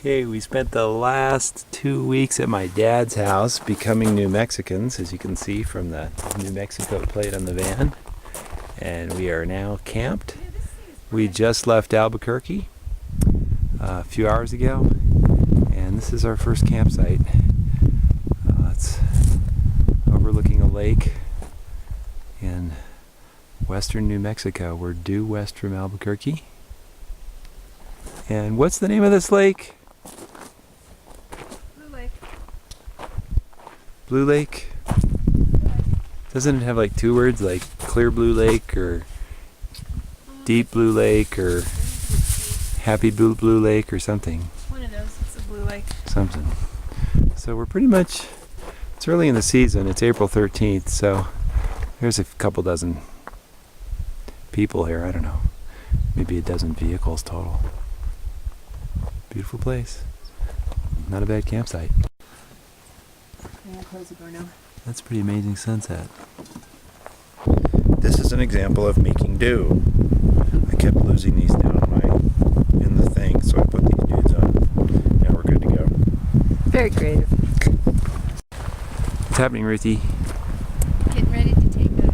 Okay, we spent the last 2 weeks at my dad's house becoming New Mexicans, as you can see from the New Mexico plate on the van. And we are now camped. We just left Albuquerque a few hours ago, and this is our first campsite. It's overlooking a lake in western New Mexico. We're due west from Albuquerque. And what's the name of this lake? Blue Lake? Doesn't it have like two words, like Clear Blue Lake or Deep Blue Lake or Happy Blue Lake or something? One of those. It's a Blue Lake. Something. So we're pretty much, it's early in the season. It's April 13th, so there's a couple dozen people here. I don't know. Maybe a dozen vehicles total. Beautiful place. Not a bad campsite. Yeah, close the door now. That's a pretty amazing sunset. This is an example of making do. I kept losing these down in the thing, so I put these dudes on. Now we're good to go. Very creative. What's happening, Ruthie? Getting ready to take a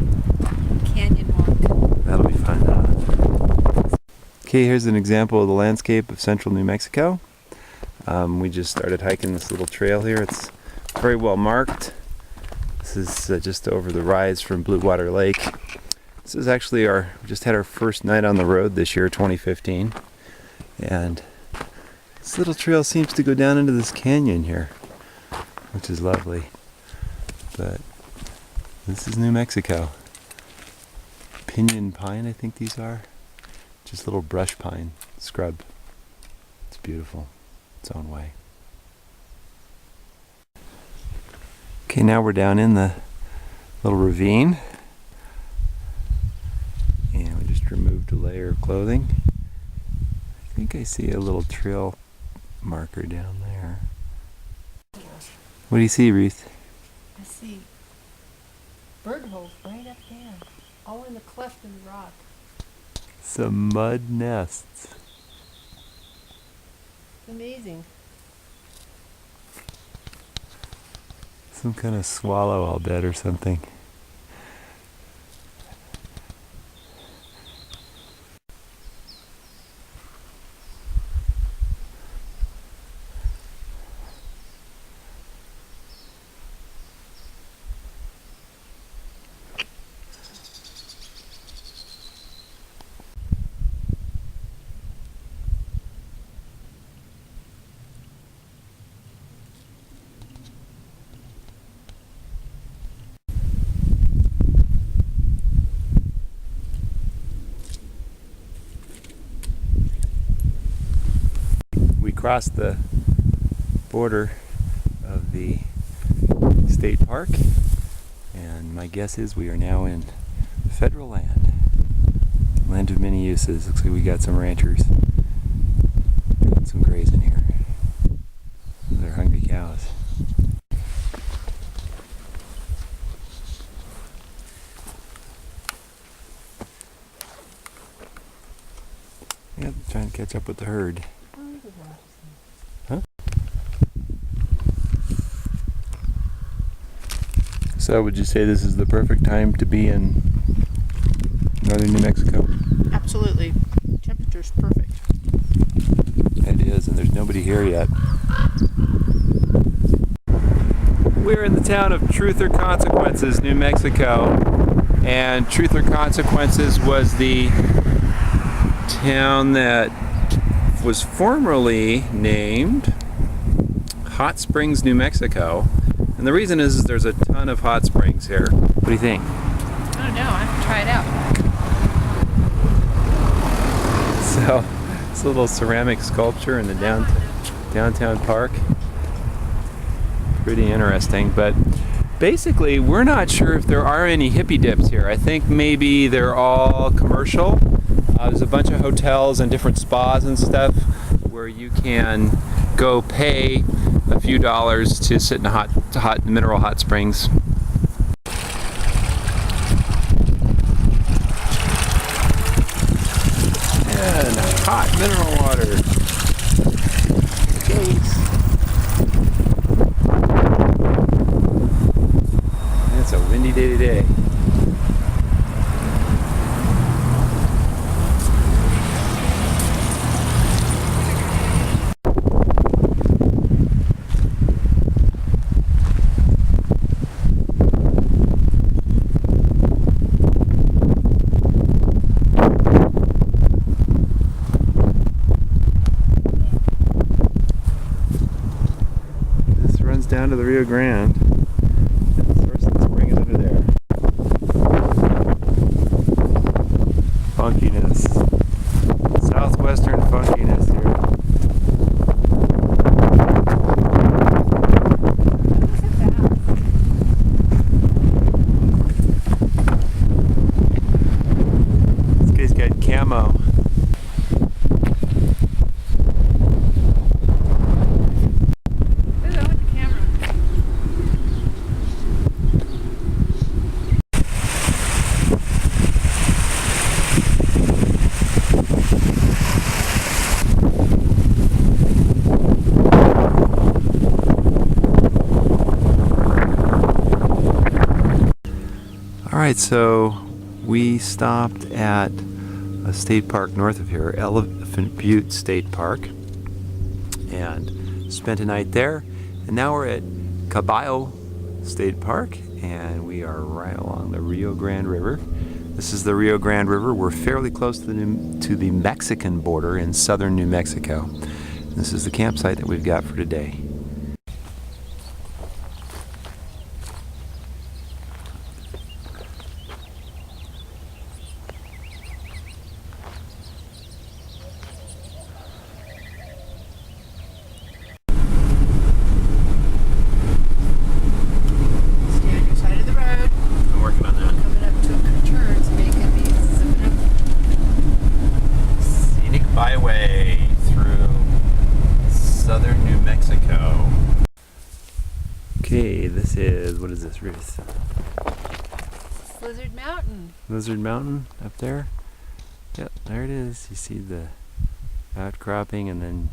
canyon walk. That'll be fun. Okay, here's an example of the landscape of central New Mexico. We just started hiking this little trail here. It's very well marked. This is just over the rise from Blue Water Lake. This is actually we just had our first night on the road this year, 2015. And this little trail seems to go down into this canyon here, which is lovely. But this is New Mexico. Pinyon pine, I think these are. Just little brush pine scrub. It's beautiful, its own way. Okay, now we're down in the little ravine, and we just removed a layer of clothing. I think I see a little trail marker down there. What do you see, Ruth? I see bird holes right up there, all in the cleft in the rock. Some mud nests. Amazing. Some kind of swallow, I'll bet, or something. Crossed the border of the state park, and my guess is we are now in federal land of many uses. Looks like we got some ranchers doing some grazing here. They're hungry cows. Yeah, trying to catch up with the herd. So would you say this is the perfect time to be in northern New Mexico? Absolutely. Temperature's perfect. It is, and there's nobody here yet. We're in the town of Truth or Consequences, New Mexico, and Truth or Consequences was the town that was formerly named Hot Springs, New Mexico. And the reason is there's a ton of hot springs here. What do you think? I don't know. I have to try it out. So, it's a little ceramic sculpture in the downtown park. Pretty interesting, but basically we're not sure if there are any hippie dips here. I think maybe they're all commercial. There's a bunch of hotels and different spas and stuff where you can go pay a few dollars to sit in hot mineral hot springs. And hot mineral water. down to the Rio Grande. And the source of the spring is under there. Funkiness. Southwestern funkiness here. This guy's got camo. Alright, so we stopped at a state park north of here, Elephant Butte State Park, and spent a night there. And now we're at Caballo State Park, and we are right along the Rio Grande River. This is the Rio Grande River. We're fairly close to the Mexican border in southern New Mexico. This is the campsite that we've got for today. Byway through southern New Mexico. Okay, this is, what is this, Ruth? Lizard Mountain. Lizard Mountain up there? Yep, there it is. You see the outcropping, and then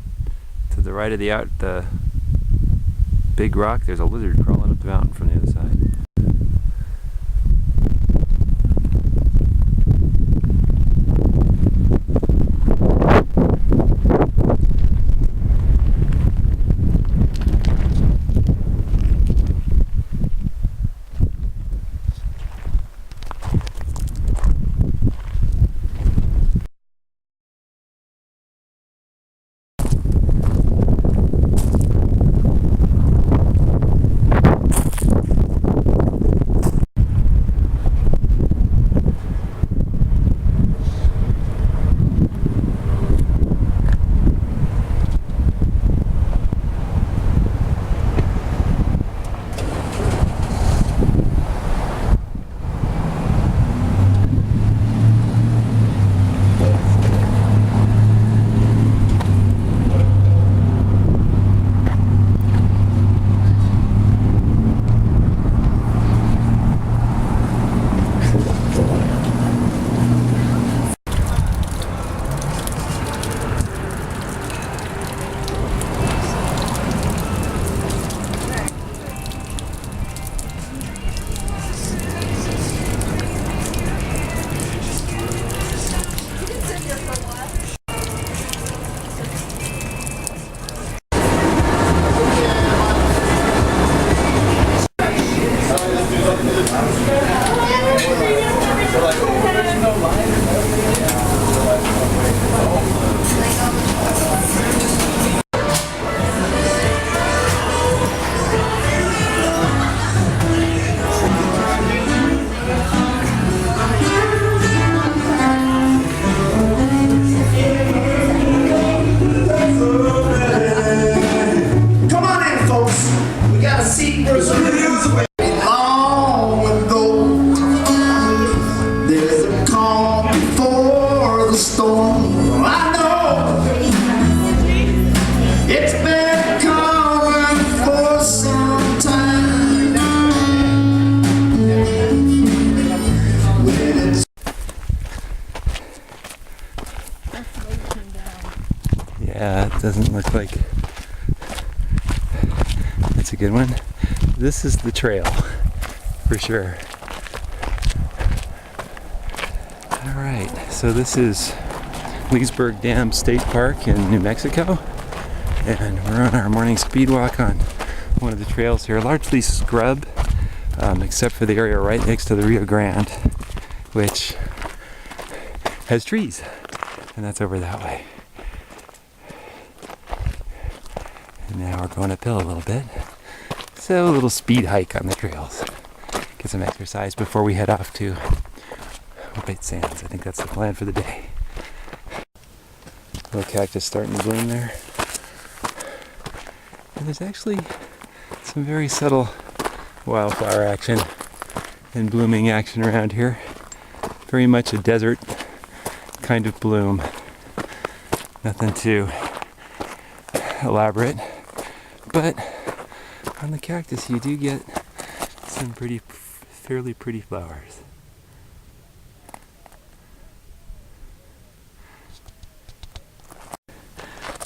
to the right of the big rock, there's a lizard crawling up the mountain from the other side. Yeah, it doesn't look like it's a good one. This is the trail, for sure. Alright, so this is Leesburg Dam State Park in New Mexico, and we're on our morning speed walk on one of the trails here, largely scrub, except for the area right next to the Rio Grande, which has trees, and that's over that way. And now we're going uphill a little bit. So a little speed hike on the trails. Get some exercise before we head off to White Sands. I think that's the plan for the day. Little cactus starting to bloom there. And there's actually some very subtle wildflower action and blooming action around here. Very much a desert kind of bloom. Nothing too elaborate, but on the cactus you do get some fairly pretty flowers.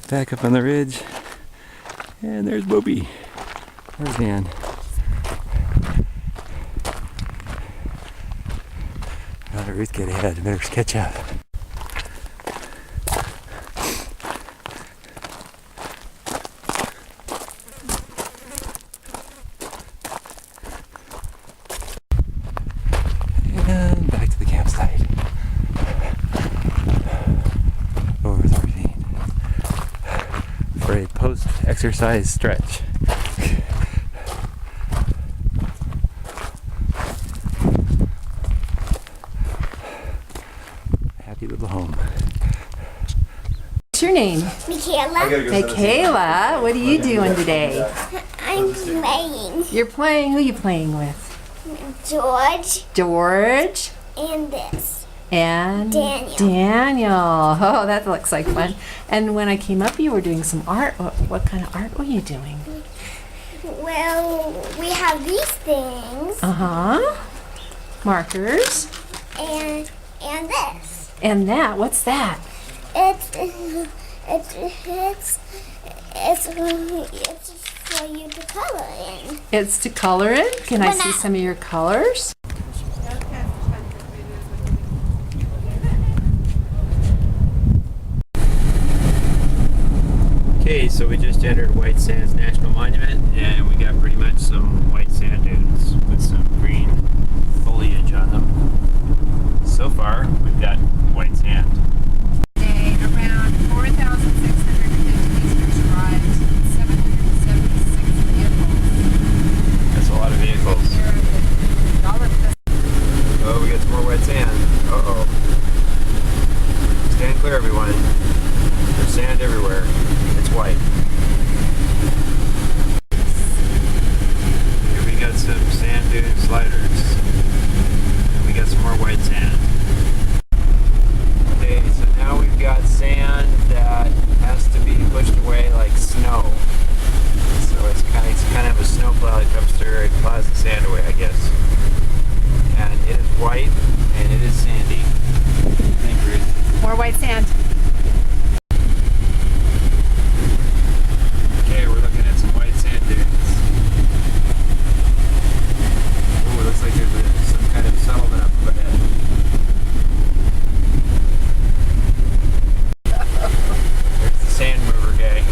Back up on the ridge, and there's Bobby. There's Dan. Now the Ruth get ahead. Better catch up. And back to the campsite. Over the ravine for a post-exercise stretch. Happy little home. What's your name? Michaela, Michaela. What are you doing today? I'm playing You're playing. Who are you playing with? George George and this. and Daniel. Daniel. Oh, that looks like fun. And when I came up, you were doing some art. What kind of art were you doing? Well, we have these things Uh-huh. Markers. and this. And that, what's that? It's for you to color in. It's to color in. Can I Well, see now- some of your colors? Okay, so we just entered White Sands National Monument, and we got pretty much some white sand dunes with some green foliage on them. So far, we've got white sand. Day, around 4,650 visitors arrived, 776 vehicles. That's a lot of vehicles. Oh, we got some more white sand. Uh-oh. Stand clear, everyone. There's sand everywhere. It's white. Here we got some sand dune sliders. And we got some more white sand. Okay, so now we've got sand that has to be pushed away like snow. So it's kind of a snowplow that comes through and plows the sand away, I guess. And it is white and it is sandy. Thank you, Ruth. More white sand. Okay, we're looking at some white sand dunes. Oh, it looks like there's some kind of settlement up ahead. There's the sand mover gang.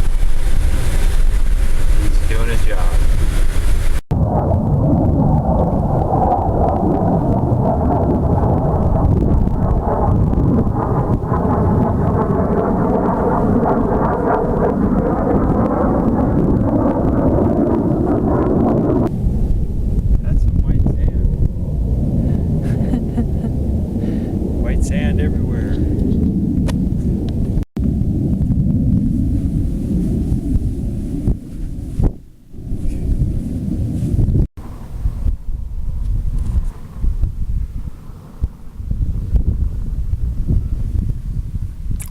He's doing his job. That's some white sand. White sand everywhere.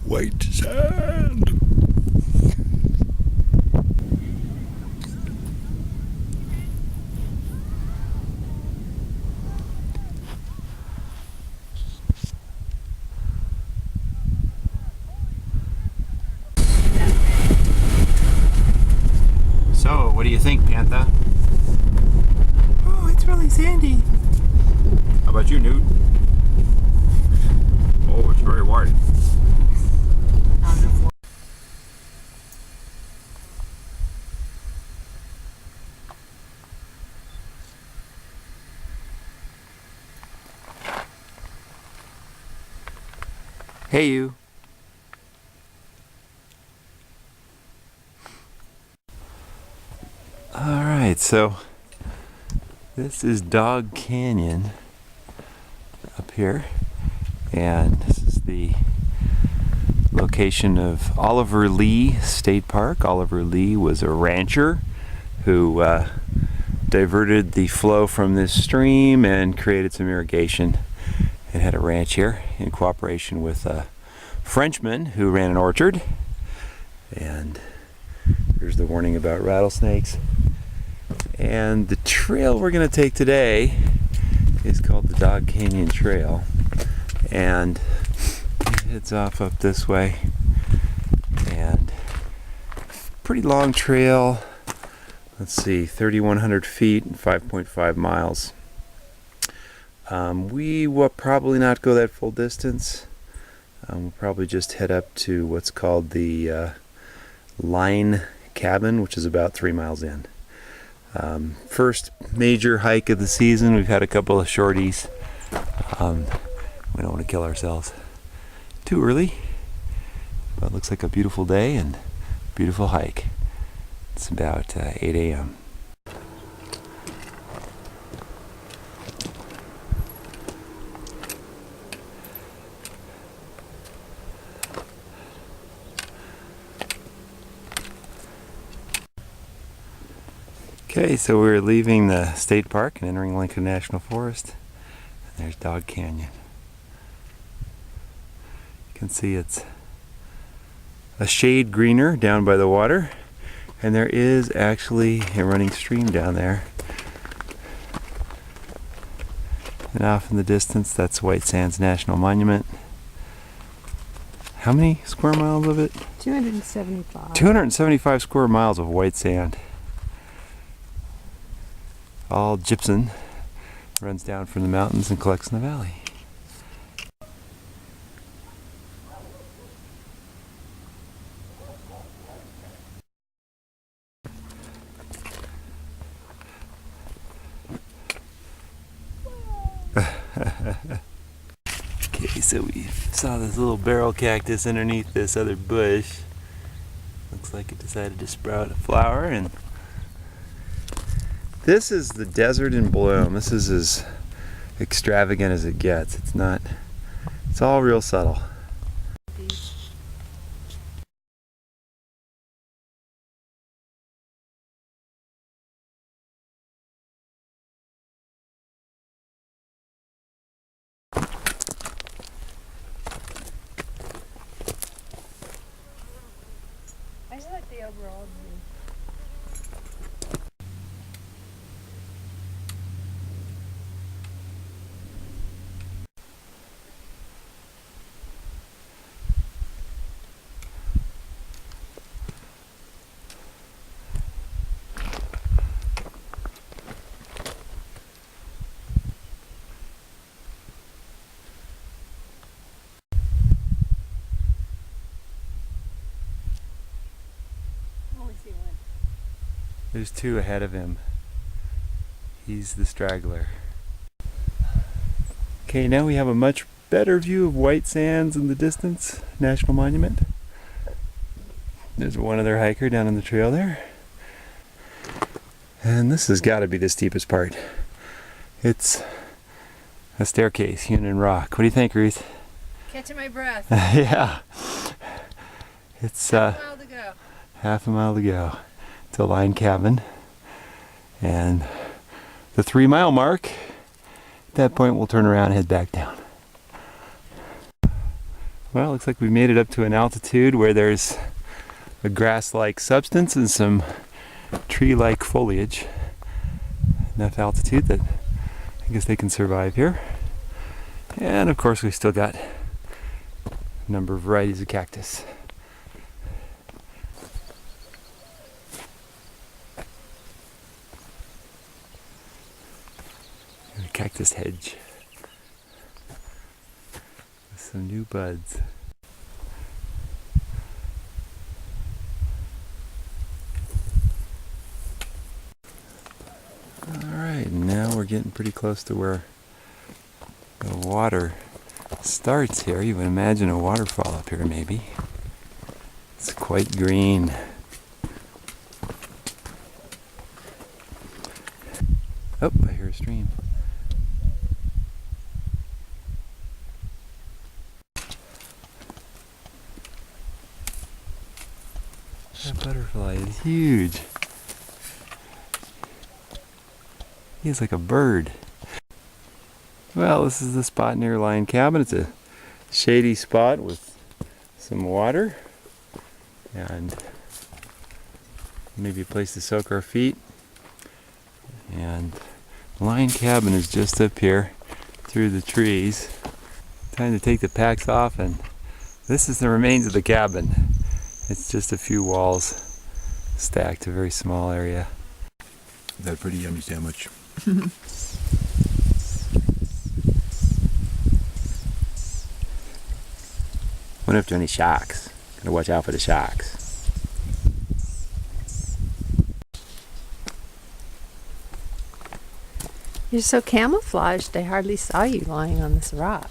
White sand. So, what do you think, Pantha? Oh, it's really sandy. How about you, Newt? Oh, it's very white. Hey, you. All right, so This is Dog Canyon up here, and this is the location of Oliver Lee State Park. Oliver Lee was a rancher who diverted the flow from this stream and created some irrigation and had a ranch here in cooperation with a Frenchman who ran an orchard. And here's the warning about rattlesnakes. And the trail we're going to take today is called the Dog Canyon Trail, and it heads off up this way. And pretty long trail. Let's see, 3,100 feet and 5.5 miles. We will probably not go that full distance. We'll probably just head up to what's called the Line Cabin, which is about 3 miles in. First major hike of the season. We've had a couple of shorties. We don't want to kill ourselves too early, but it looks like a beautiful day and beautiful hike. It's about 8 a.m. Okay, so we're leaving the state park and entering Lincoln National Forest. And there's Dog Canyon. You can see it's a shade greener down by the water, and there is actually a running stream down there. And off in the distance, that's White Sands National Monument. How many square miles of it? 275. 275 square miles of white sand. All gypsum, runs down from the mountains and collects in the valley. Okay, so we saw this little barrel cactus underneath this other bush. Looks like it decided to sprout a flower, and this is the desert in bloom. This is as extravagant as it gets. It's all real subtle. I just like the overall view. There's two ahead of him. He's the straggler. Okay, now we have a much better view of White Sands in the distance, National Monument. There's one other hiker down on the trail there. And this has got to be the steepest part. It's a staircase hewn in rock. What do you think, Ruth? Catching my breath. Yeah. It's A mile to go. half a mile to go to Line Cabin, and the 3 mile mark. At that point we'll turn around and head back down. Well, looks like we made it up to an altitude where there's a grass-like substance and some tree-like foliage. Enough altitude that I guess they can survive here. And of course we still got a number of varieties of cactus. A cactus hedge with some new buds. Alright, now we're getting pretty close to where the water starts here. You would imagine a waterfall up here maybe. It's quite green. Oh, I hear stream. That butterfly is huge. He's like a bird. Well, this is the spot near Lion Cabin. It's a shady spot with some water and maybe a place to soak our feet. And Lion Cabin is just up here through the trees. Time to take the packs off, and this is the remains of the cabin. It's just a few walls stacked, a very small area. That a pretty yummy sandwich. Wonder if there are any sharks. Gotta watch out for the sharks. You're so camouflaged, they hardly saw you lying on this rock.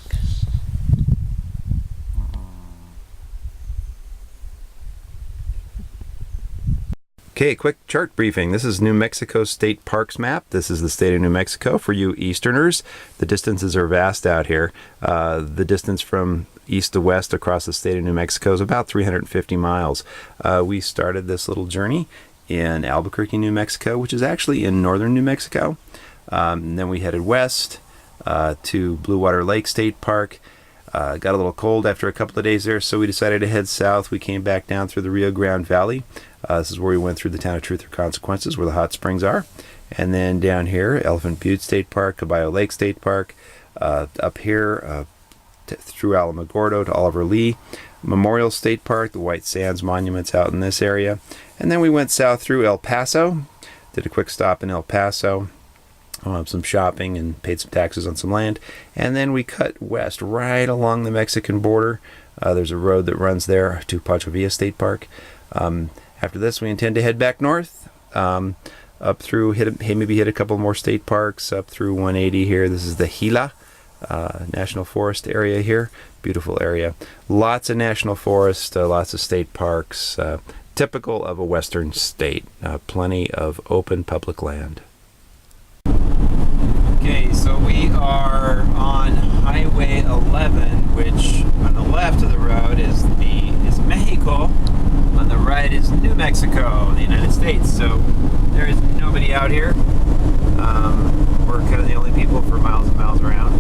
Okay, quick chart briefing. This is New Mexico State Parks map. This is the state of New Mexico. For you Easterners, the distances are vast out here. The distance from east to west across the state of New Mexico is about 350 miles. We started this little journey in Albuquerque, New Mexico, which is actually in northern New Mexico. And then we headed west to Blue Water Lake State Park. Got a little cold after a couple of days there, so we decided to head south. We came back down through the Rio Grande Valley. This is where we went through the town of Truth or Consequences, where the hot springs are. And then down here, Elephant Butte State Park, Caballo Lake State Park. Up here, through Alamogordo to Oliver Lee Memorial State Park, the White Sands Monuments out in this area. And then we went south through El Paso. Did a quick stop in El Paso. Some shopping and paid some taxes on some land, and then we cut west right along the Mexican border. There's a road that runs there to Pancho Villa State Park. After this, we intend to head back north, up through maybe hit a couple more state parks up through 180 here. This is the Gila National Forest area here. Beautiful area. Lots of national forest, lots of state parks. Typical of a western state. Plenty of open public land. Okay, so we are on Highway 11, which on the left of the road is Mexico. On the right is New Mexico, the United States. So there is nobody out here. We're kind of the only people for miles and miles around.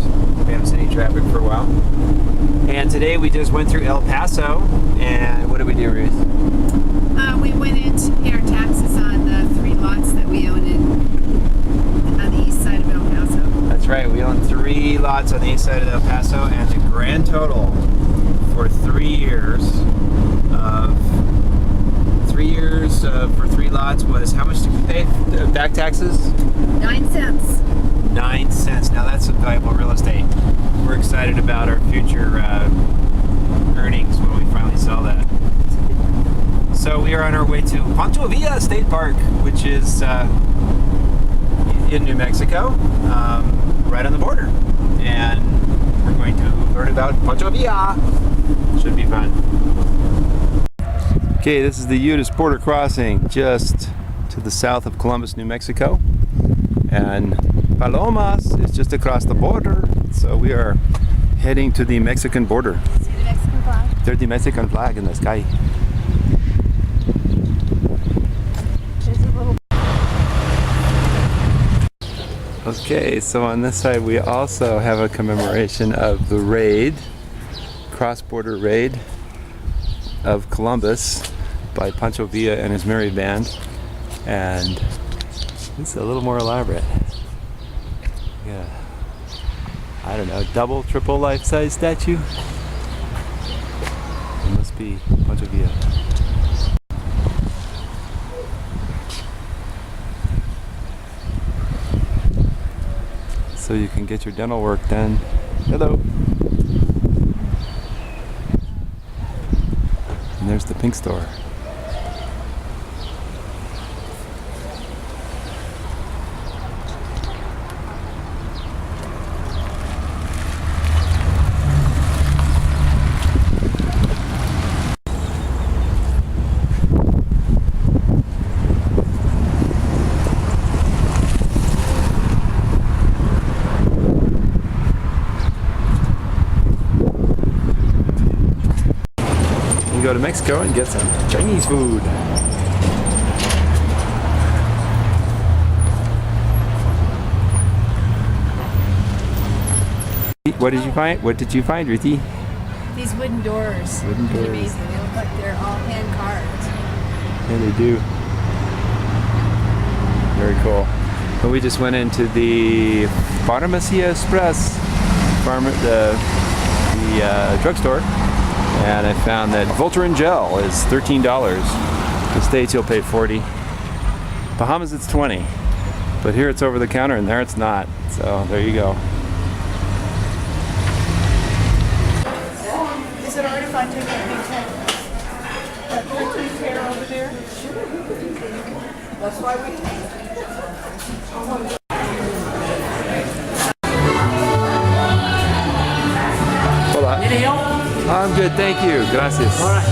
We haven't seen any traffic for a while. And today we just went through El Paso, and what did we do, Ruth? We went in to pay our taxes on the 3 lots that we own on the east side of El Paso. That's right, we own 3 lots on the east side of El Paso, and the grand total for 3 years for 3 lots was, how much did we pay back taxes? 9 cents. 9 cents. Now that's some valuable real estate. We're excited about our future earnings when we finally sell that. So we are on our way to Pancho Villa State Park, which is in New Mexico, right on the border. And we're going to learn about Pancho Villa. Should be fun. Okay, this is the Eudis border crossing just to the south of Columbus, New Mexico. And Palomas is just across the border. So we are heading to the Mexican border. See the Mexican flag? There's the Mexican flag in the sky. There's a little. Okay, so on this side we also have a commemoration of the raid, cross-border raid of Columbus by Pancho Villa and his merry band. And this is a little more elaborate. Yeah, I don't know, double, triple life-size statue? It must be Pancho Villa. So you can get your dental work done. Hello. And there's the pink store. to Mexico and get some Chinese food. What did you find? What did you find, Ruthie? These wooden doors. Wooden Pretty doors. amazing. They look like they're all hand carved. Yeah, they do. Very cool. But we just went into the Pharmacia Express, the drugstore, and I found that Voltaren gel is $13. The States you'll pay $40. Bahamas it's $20. But here it's over the counter and there it's not. So there you go. Is it alright if I take that big chair over there? That's why we take it. Hola. Need help? I'm good, thank you. Gracias. All right.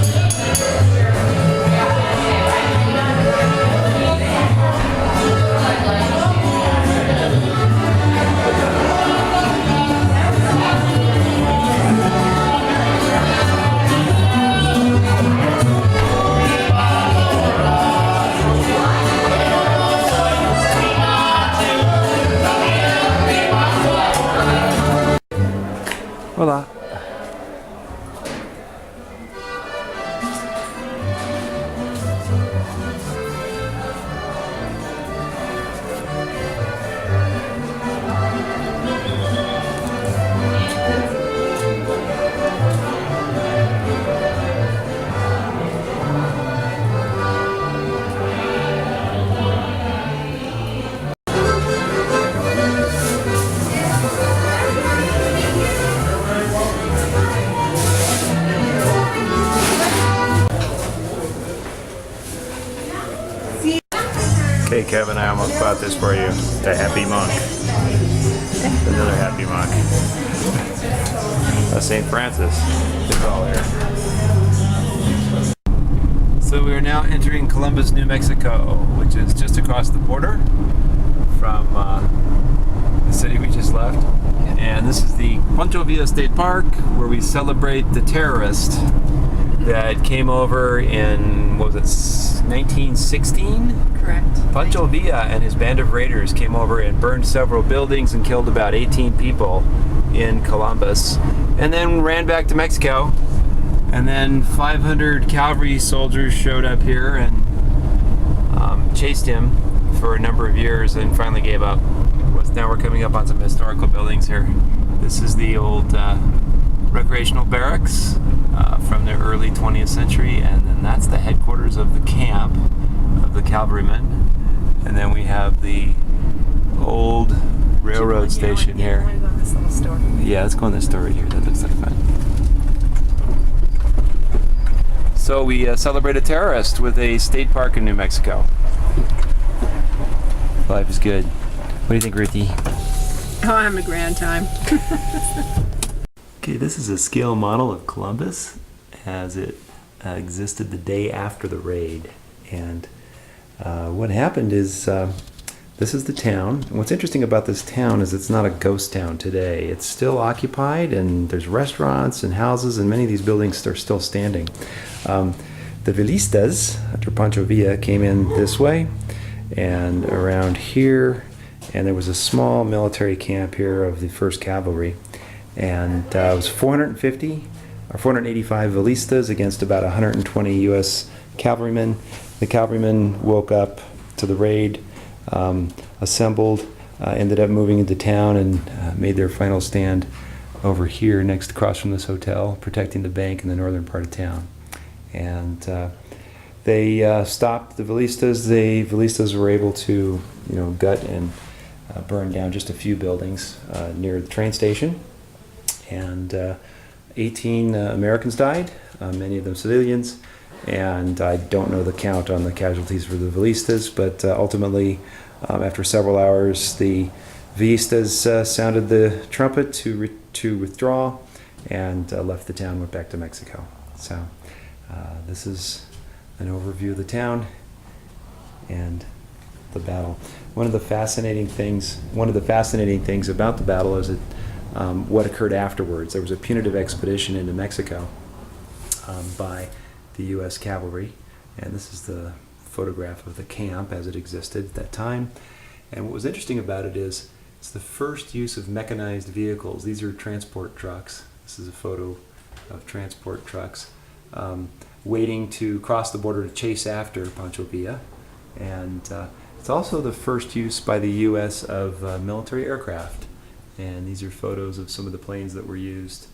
Hola. Okay, Kevin, I almost bought this for you. The Happy Monk. Another Happy Monk. St. Francis. It's all here. So we are now entering Columbus, New Mexico, which is just across the border from the city we just left. And this is the Pancho State Park, where we celebrate the terrorist that came over in, what was it, 1916? Correct. Pancho Villa and his band of raiders came over and burned several buildings and killed about 18 people in Columbus, and then ran back to Mexico. And then 500 cavalry soldiers showed up here and chased him for a number of years and finally gave up. Now we're coming up on some historical buildings here. This is the old recreational barracks from the early 20th century, and then that's the headquarters of the camp of the cavalrymen. And then we have the old railroad station I here. want to go in this little store. Yeah, let's go in this store right here. That looks like fun. So we celebrate a terrorist with a state park in New Mexico. Life is good. What do you think, Ruthie? Oh, I'm having a grand time. Okay, this is a scale model of Columbus as it existed the day after the raid. And what happened is this is the town. And what's interesting about this town is it's not a ghost town today. It's still occupied, and there's restaurants and houses, and many of these buildings are still standing. The Villistas, after Pancho Villa, came in this way and around here, and there was a small military camp here of the 1st Cavalry. And it was 450 or 485 Villistas against about 120 U.S. cavalrymen. The cavalrymen woke up to the raid, assembled, ended up moving into town, and made their final stand over here next across from this hotel, protecting the bank in the northern part of town. And they stopped the Villistas. The Villistas were able to, gut and burn down just a few buildings near the train station. And 18 Americans died, many of them civilians, and I don't know the count on the casualties for the Villistas, but ultimately, after several hours, the Villistas sounded the trumpet to withdraw and left the town, went back to Mexico. So this is an overview of the town and the battle. One of the fascinating things about the battle is what occurred afterwards. There was a punitive expedition into Mexico by the U.S. cavalry. And this is the photograph of the camp as it existed at that time. And what was interesting about it is it's the first use of mechanized vehicles. These are transport trucks. This is a photo of transport trucks waiting to cross the border to chase after Pancho Villa. And it's also the first use by the U.S. of military aircraft. And these are photos of some of the planes that were used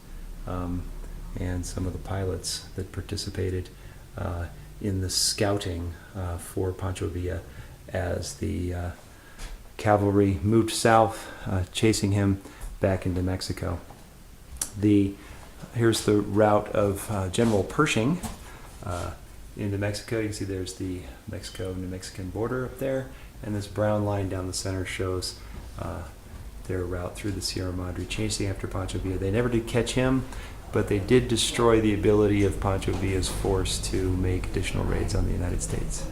and some of the pilots that participated in the scouting for Pancho Villa as the cavalry moved south, chasing him back into Mexico. Here's the route of General Pershing into Mexico. You can see there's the Mexico-New Mexican border up there, and this brown line down the center shows their route through the Sierra Madre, chasing after Pancho Villa. They never did catch him, but they did destroy the ability of Pancho Villa's force to make additional raids on the United States.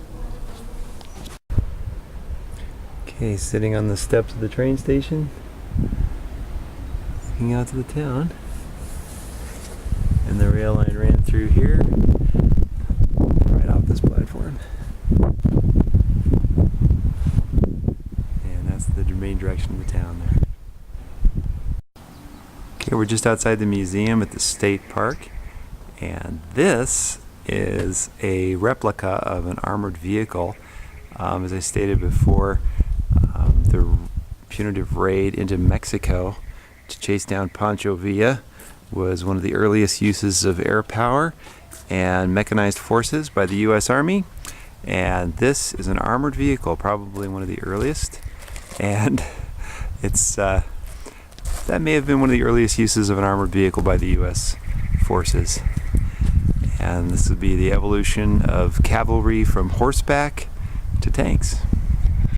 Okay, sitting on the steps of the train station, looking out to the town. And the rail line ran through here, right off this platform. And that's the main direction of the town there. Okay, we're just outside the museum at the state park, and this is a replica of an armored vehicle. As I stated before, the punitive raid into Mexico to chase down Pancho Villa was one of the earliest uses of air power and mechanized forces by the U.S. Army. And this is an armored vehicle, probably one of the earliest. And it's that may have been one of the earliest uses of an armored vehicle by the U.S. forces. And this would be the evolution of cavalry from horseback to tanks.